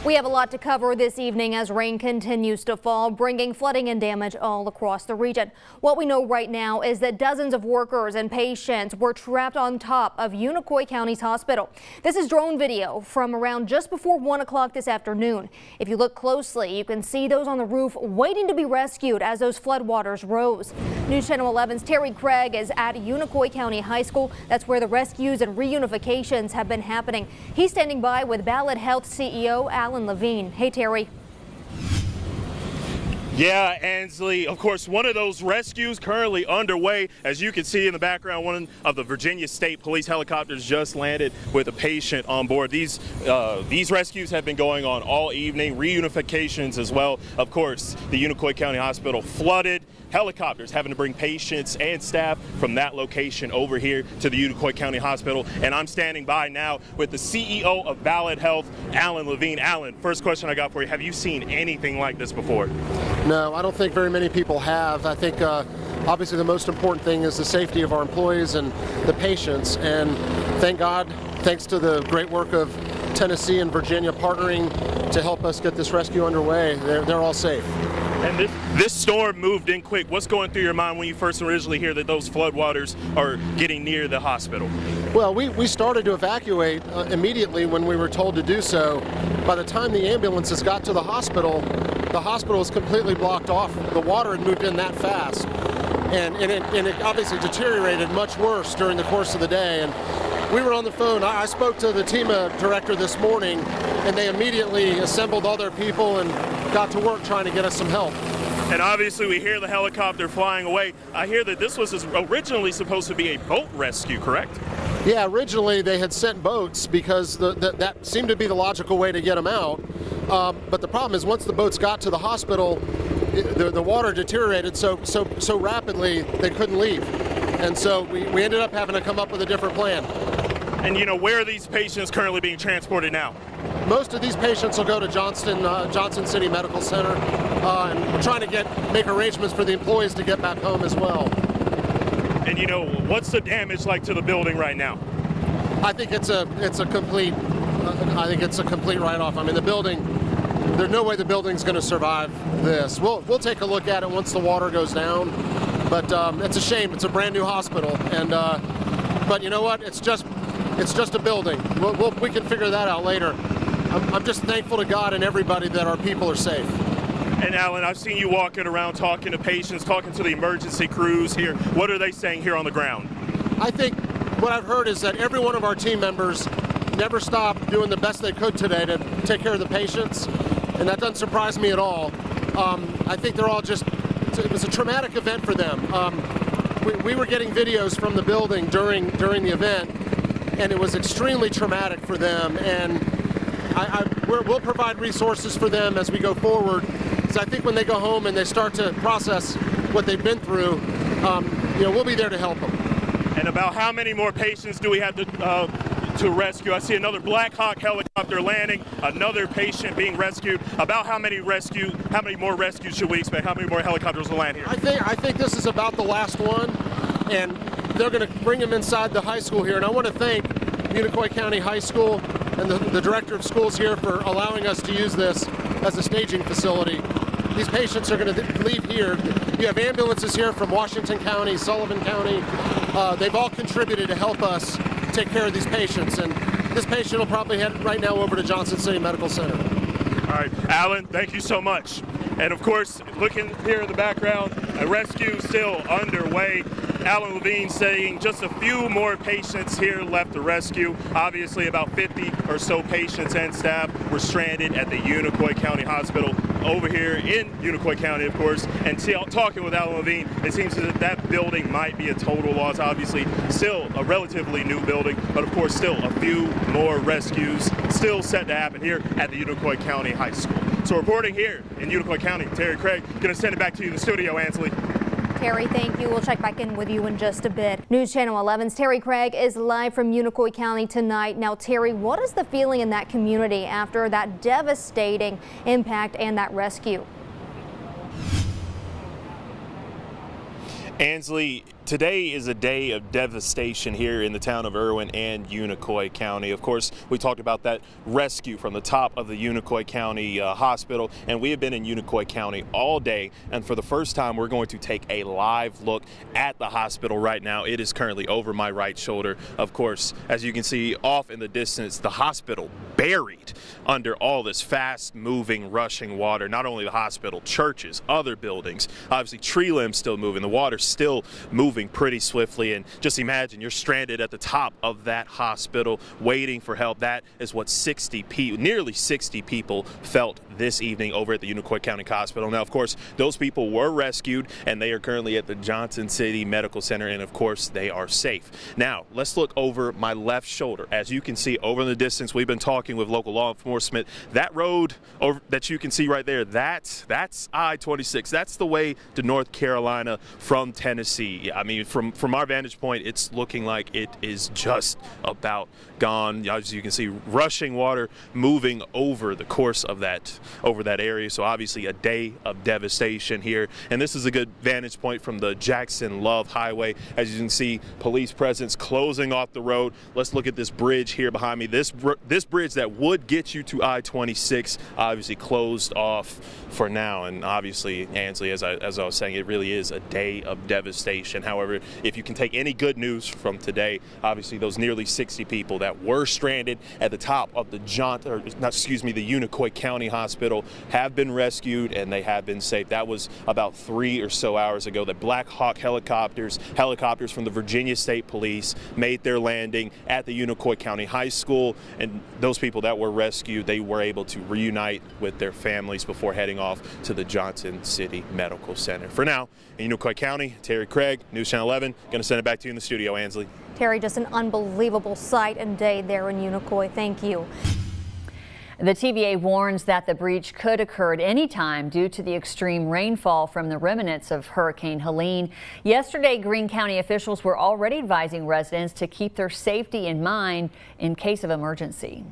We have a lot to cover this evening as rain continues to fall, bringing flooding and damage all across the region. What we know right now is that dozens of workers and patients were trapped on top of Unicoi County's hospital. This is drone video from around just before 1 o'clock this afternoon. If you look closely, you can see those on the roof waiting to be rescued as those floodwaters rose. News Channel 11's Terry Craig is at Unicoi County High School. That's where the rescues and reunifications have been happening. He's standing by with Ballad Health CEO Helene. Hey, Terry. Yeah, Ansley, of course, one of those rescues currently underway. As you can see in the background, one of the Virginia State Police helicopters just landed with a patient on board. These rescues have been going on all evening, reunifications as well. Of course, the Unicoi County Hospital flooded. Helicopters having to bring patients and staff from that location over here to the Unicoi County Hospital. And I'm standing by now with the CEO of Ballad Health, Helene. Alan, first question I got for you. Have you seen anything like this before? No, I don't think very many people have. I think obviously the most important thing is the safety of our employees and the patients. And thank God, thanks to the great work of Tennessee and Virginia partnering to help us get this rescue underway, they're all safe. And this storm moved in quick. What's going through your mind when you first originally hear that those floodwaters are getting near the hospital? Well, we started to evacuate immediately when we were told to do so. By the time the ambulances got to the hospital was completely blocked off. The water had moved in that fast. And it obviously deteriorated much worse during the course of the day. And we were on the phone. I spoke to the team director this morning, and they immediately assembled all their people and got to work trying to get us some help. And obviously we hear the helicopter flying away. I hear that this was originally supposed to be a boat rescue, correct? Yeah, originally they had sent boats because that seemed to be the logical way to get them out. But the problem is once the boats got to the hospital, the water deteriorated so rapidly they couldn't leave. And so we ended up having to come up with a different plan. And you know, where are these patients currently being transported now? Most of these patients will go to Johnson City Medical Center, and we're trying to make arrangements for the employees to get back home as well. And you know, what's the damage like to the building right now? I think it's a complete write-off. I mean, the building, there's no way the building's going to survive this. We'll take a look at it once the water goes down, but it's a shame. It's a brand new hospital, and but you know what? It's just a building. We can figure that out later. I'm just thankful to God and everybody that our people are safe. And Alan, I've seen you walking around talking to patients, talking to the emergency crews here. What are they saying here on the ground? I think what I've heard is that every one of our team members never stopped doing the best they could today to take care of the patients, and that doesn't surprise me at all. I think they're all it was a traumatic event for them. We were getting videos from the building during the event, and it was extremely traumatic for them, and we'll provide resources for them as we go forward, because I think when they go home and they start to process what they've been through, we'll be there to help them. And about how many more patients do we have to rescue? I see another Black Hawk helicopter landing, another patient being rescued. About how many more rescues should we expect? How many more helicopters will land here? I think this is about the last one, and they're going to bring them inside the high school here. And I want to thank Unicoi County High School and the director of schools here for allowing us to use this as a staging facility. These patients are going to leave here. You have ambulances here from Washington County, Sullivan County. They've all contributed to help us take care of these patients. And this patient will probably head right now over to Johnson City Medical Center. All right, Alan, thank you so much. And of course, looking here in the background, a rescue still underway. Helene saying just a few more patients here left to rescue. Obviously, about 50 or so patients and staff were stranded at the Unicoi County Hospital over here in Unicoi County, of course. And talking with Helene, it seems that building might be a total loss. Obviously, still a relatively new building, but of course, still a few more rescues still set to happen here at the Unicoi County High School. So reporting here in Unicoi County, Terry Craig, going to send it back to you in the studio, Ansley. Terry, thank you. We'll check back in with you in just a bit. News Channel 11's Terry Craig is live from Unicoi County tonight. Now, Terry, what is the feeling in that community after that devastating impact and that rescue? Ansley, Today is a day of devastation here in the town of Irwin and Unicoi County. Of course, we talked about that rescue from the top of the Unicoi County hospital, and we have been in Unicoi County all day, and for the first time we're going to take a live look at the hospital right now. It is currently over my right shoulder. Of course, as you can see off in the distance, the hospital buried under all this fast moving, rushing water. Not only the hospital, churches, other buildings, obviously tree limbs still moving, the water's still moving pretty swiftly, and just imagine you're stranded at the top of that hospital waiting for help. That is what nearly 60 people felt this evening over at the Unicoi County Hospital. Now, of course, those people were rescued and they are currently at the Johnson City Medical Center, and of course they are safe. Now, let's look over my left shoulder. As you can see over in the distance, we've been talking with local law enforcement. That road that you can see right there, that's I-26. That's the way to North Carolina from Tennessee. I mean, from our vantage point, it's looking like it is just about gone. As you can see, rushing water moving over the course of that area. So obviously a day of devastation here. And this is a good vantage point from the Jackson Love Highway. As you can see, police presence closing off the road. Let's look at this bridge here behind me. This bridge that would get you to I-26 obviously closed off for now. And obviously, Ansley, as I was saying, it really is a day of devastation. However, if you can take any good news from today, obviously those nearly 60 people that were stranded at the top of the the Unicoi County Hospital have been rescued and they have been safe. That was about 3 or so hours ago. The Black Hawk helicopters from the Virginia State Police made their landing at the Unicoi County High School, and those people that were rescued, they were able to reunite with their families before heading off to the Johnson City Medical Center. For now, in Unicoi County, Terry Craig, News Channel 11, going to send it back to you in the studio, Ansley. Terry, just an unbelievable sight and day there in Unicoi. Thank you. The TVA warns that the breach could occur at any time due to the extreme rainfall from the remnants of Hurricane Helene. Yesterday, Greene County officials were already advising residents to keep their safety in mind in case of emergency.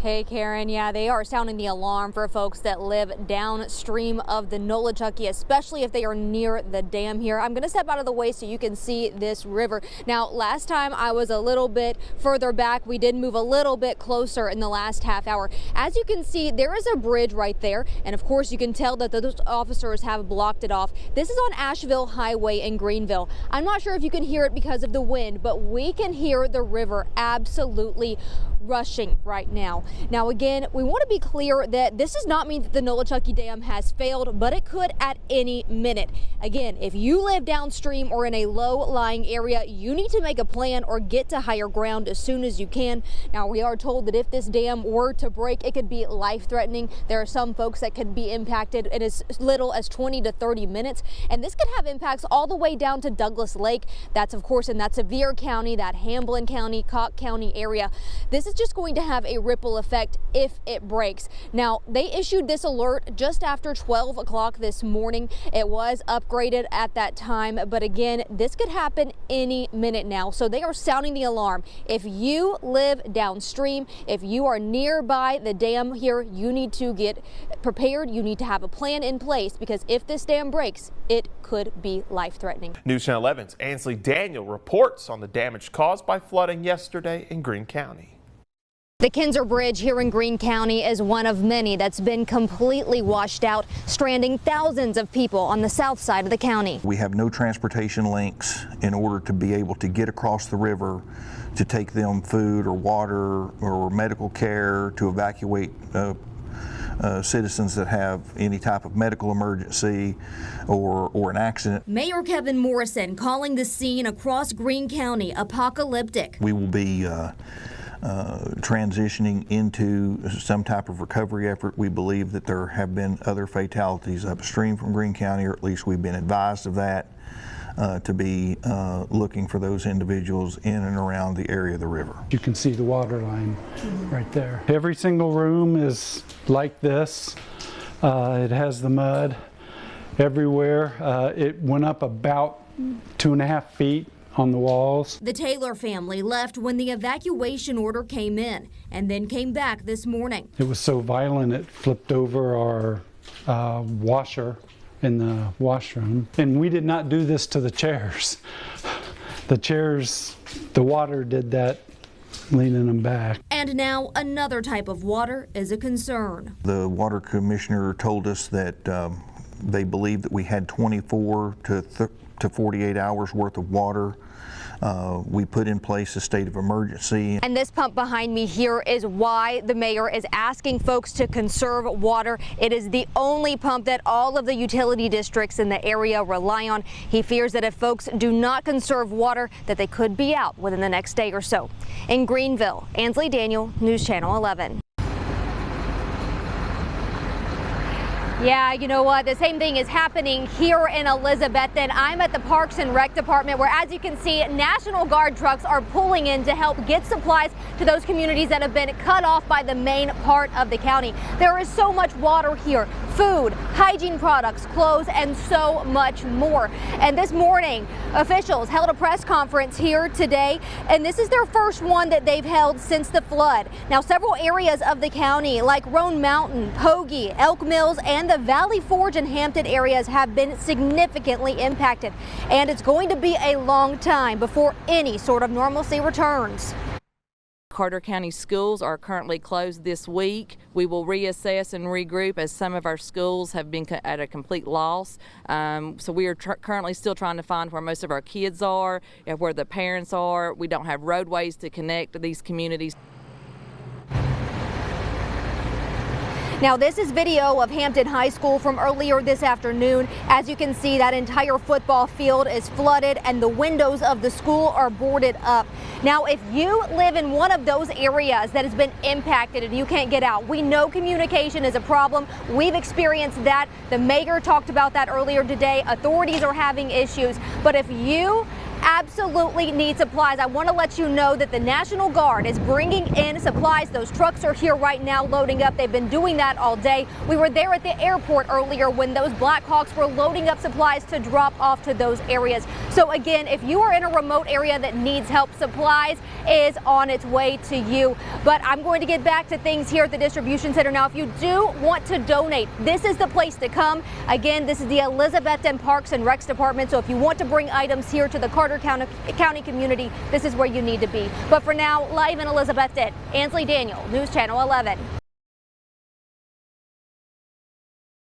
Hey Karen, yeah, they are sounding the alarm for folks that live downstream of the Nolichucky, especially if they are near the dam here. I'm going to step out of the way so you can see this river. Now, last time I was a little bit further back. We did move a little bit closer in the last half hour. As you can see, there is a bridge right there, and of course you can tell that those officers have blocked it off. This is on Asheville Highway in Greenville. I'm not sure if you can hear it because of the wind, but we can hear the river absolutely rushing right now. Now again, we want to be clear that this does not mean that the Nolichucky Dam has failed, but it could at any minute. Again, if you live downstream or in a low-lying area, you need to make a plan or get to higher ground as soon as you can. Now, we are told that if this dam were to break, it could be life-threatening. There are some folks that could be impacted in as little as 20 to 30 minutes, and this could have impacts all the way down to Douglas Lake. That's, of course, in that Sevier County, that Hamblin County, Cocke County area. This is just going to have a ripple effect if it breaks. Now, they issued this alert just after 12 o'clock this morning. It was upgraded at that time, but again, this could happen any minute now. So they are sounding the alarm. If you live downstream, if you are nearby the dam here, you need to get prepared. You need to have a plan in place, because if this dam breaks, it could be life-threatening. News Channel 11's Ansley Daniel reports on the damage caused by flooding yesterday in Greene County. The Kinzer Bridge here in Greene County is one of many that's been completely washed out, stranding thousands of people on the south side of the county. We have no transportation links in order to be able to get across the river to take them food or water or medical care, to evacuate citizens that have any type of medical emergency or an accident. Mayor Kevin Morrison calling the scene across Greene County apocalyptic. We will be transitioning into some type of recovery effort. We believe that there have been other fatalities upstream from Greene County, or at least we've been advised of that, to be looking for those individuals in and around the area of the river. You can see the water line right there. Every single room is like this. It has the mud everywhere. It went up about 2.5 feet on the walls. The Taylor family left when the evacuation order came in and then came back this morning. It was so violent it flipped over our washer in the washroom. And we did not do this to the chairs. The chairs, the water did that, leaning them back. And now another type of water is a concern. The water commissioner told us that they believe that we had 24 to 48 hours worth of water. We put in place a state of emergency. And this pump behind me here is why the mayor is asking folks to conserve water. It is the only pump that all of the utility districts in the area rely on. He fears that if folks do not conserve water, that they could be out within the next day or so. In Greenville, Ansley Daniel, News Channel 11. Yeah, you know what? The same thing is happening here in Elizabethton. I'm at the Parks and Rec Department where, as you can see, National Guard trucks are pulling in to help get supplies to those communities that have been cut off by the main part of the county. There is so much water here, food, hygiene products, clothes, and so much more. And this morning, officials held a press conference here today, and this is their first one that they've held since the flood. Now, several areas of the county, like Roan Mountain, Pogie, Elk Mills, and the Valley Forge and Hampton areas have been significantly impacted, and it's going to be a long time before any sort of normalcy returns. Carter County schools are currently closed this week. We will reassess and regroup as some of our schools have been at a complete loss. So we are currently still trying to find where most of our kids are, where the parents are. We don't have roadways to connect these communities. Now, this is video of Hampton High School from earlier this afternoon. As you can see, that entire football field is flooded and the windows of the school are boarded up. Now, if you live in one of those areas that has been impacted and you can't get out, we know communication is a problem. We've experienced that. The mayor talked about that earlier today. Authorities are having issues. But if you absolutely need supplies, I want to let you know that the National Guard is bringing in supplies. Those trucks are here right now loading up. They've been doing that all day. We were there at the airport earlier when those Blackhawks were loading up supplies to drop off to those areas. So again, if you are in a remote area that needs help, supplies is on its way to you. But I'm going to get back to things here at the distribution center. Now, if you do want to donate, this is the place to come. Again, this is the Elizabethton Parks and Recs Department. So if you want to bring items here to the Carter County community, this is where you need to be. But for now, live in Elizabethton, Ansley Daniel, News Channel 11.